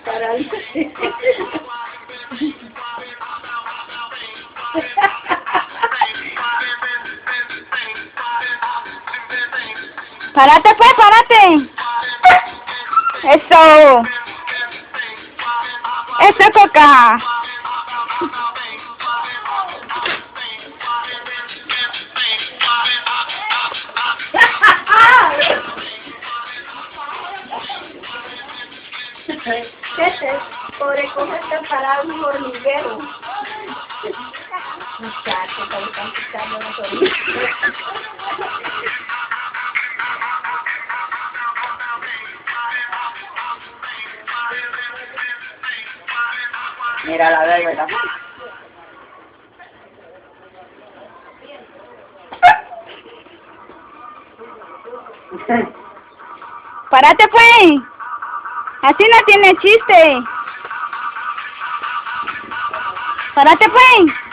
Pararse. Párate pues, párate. Eso. Eso toca. Pobre cosa está parado un hormiguero. Muchacho, que le están quitando los hormigueros. Mira la de verdad. Párate pues. Así no tiene chiste. Párate pues.